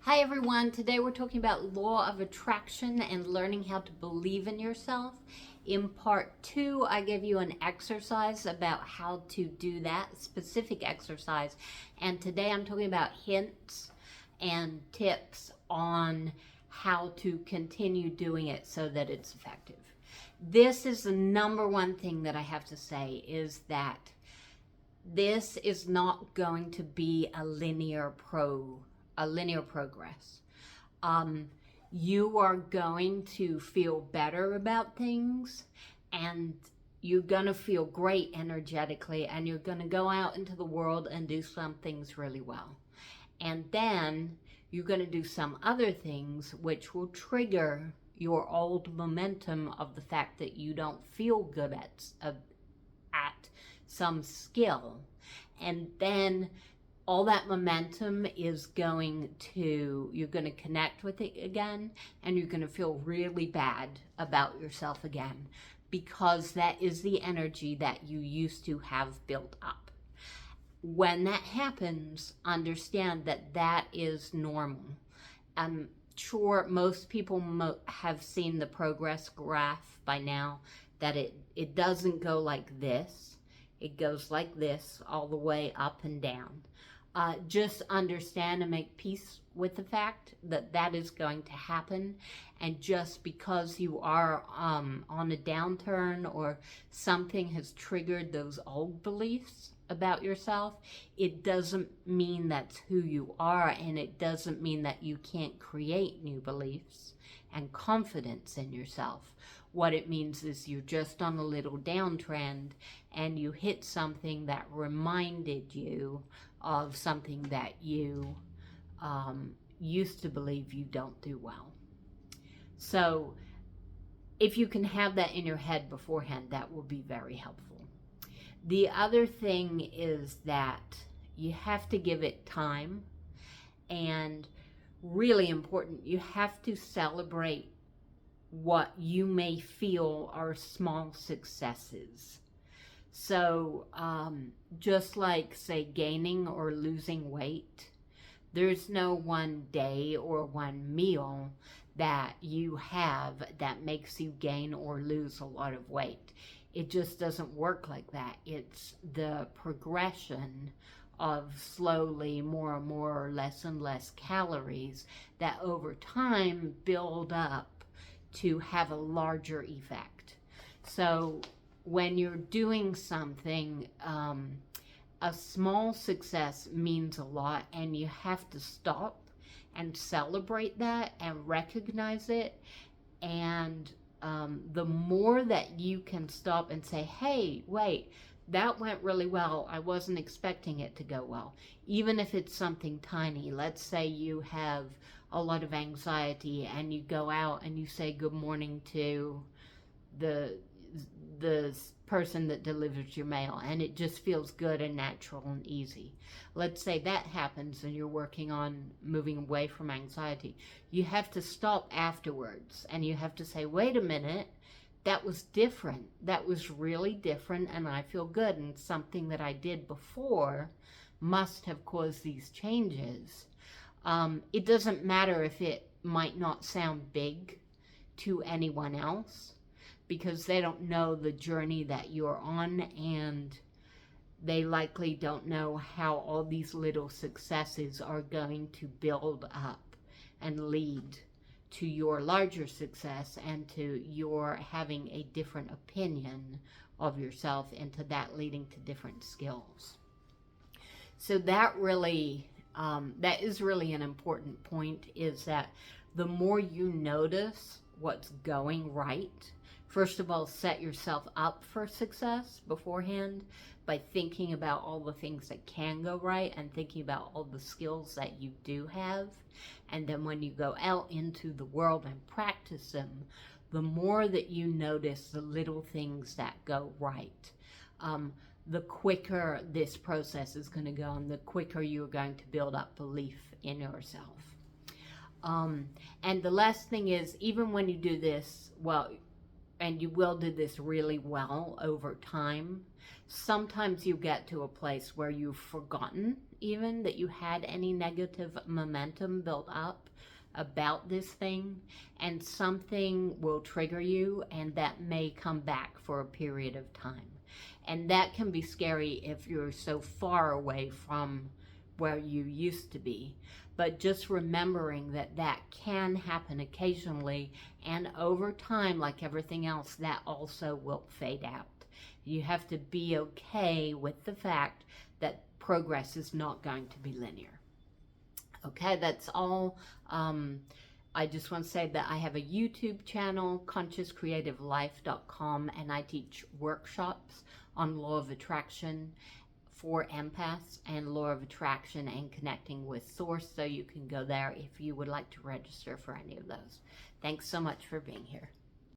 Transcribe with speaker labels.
Speaker 1: Hi everyone, today we're talking about law of attraction and learning how to believe in yourself. In part 2, I gave you an exercise about how to do that specific exercise. And today I'm talking about hints and tips on how to continue doing it so that it's effective. This is the number one thing that I have to say is that this is not going to be a linear progress. You are going to feel better about things, and you're going to feel great energetically, and you're going to go out into the world and do some things really well. And then you're going to do some other things which will trigger your old momentum of the fact that you don't feel good at some skill. And then all that momentum is you're going to connect with it again, and you're going to feel really bad about yourself again, because that is the energy that you used to have built up. When that happens, understand that that is normal. I'm sure most people have seen the progress graph by now, that it doesn't go like this. It goes like this all the way up and down. Just understand and make peace with the fact that that is going to happen. And just because you are on a downturn or something has triggered those old beliefs about yourself, it doesn't mean that's who you are, and it doesn't mean that you can't create new beliefs and confidence in yourself. What it means is you're just on a little downtrend and you hit something that reminded you of something that you used to believe you don't do well. So if you can have that in your head beforehand, that will be very helpful. The other thing is that you have to give it time, and really important, you have to celebrate what you may feel are small successes. So just like, say, gaining or losing weight, there's no one day or one meal that you have that makes you gain or lose a lot of weight. It just doesn't work like that. It's the progression of slowly more and more, less and less calories that over time build up to have a larger effect. So when you're doing something, a small success means a lot, and you have to stop and celebrate that and recognize it. And the more that you can stop and say, hey, wait, that went really well. I wasn't expecting it to go well. Even if it's something tiny. Let's say you have a lot of anxiety and you go out and you say good morning to the person that delivers your mail, and it just feels good and natural and easy. Let's say that happens and you're working on moving away from anxiety. You have to stop afterwards and you have to say, wait a minute, that was different. That was really different, and I feel good, and something that I did before must have caused these changes. It doesn't matter if it might not sound big to anyone else, because they don't know the journey that you're on, and they likely don't know how all these little successes are going to build up and lead to your larger success and to your having a different opinion of yourself, and to that leading to different skills. So that is really an important point, is that the more you notice what's going right, first of all, set yourself up for success beforehand by thinking about all the things that can go right and thinking about all the skills that you do have. And then when you go out into the world and practice them, the more that you notice the little things that go right, the quicker this process is going to go, and the quicker you're going to build up belief in yourself. And the last thing is, even when you do this, well, and you will do this really well over time, sometimes you get to a place where you've forgotten even that you had any negative momentum built up about this thing, and something will trigger you, and that may come back for a period of time. And that can be scary if you're so far away from where you used to be. But just remembering that that can happen occasionally, and over time, like everything else, that also will fade out. You have to be okay with the fact that progress is not going to be linear. Okay, that's all. I just want to say that I have a YouTube channel, consciouscreativelife.com, and I teach workshops on law of attraction for empaths and law of attraction and connecting with source. So you can go there if you would like to register for any of those. Thanks so much for being here.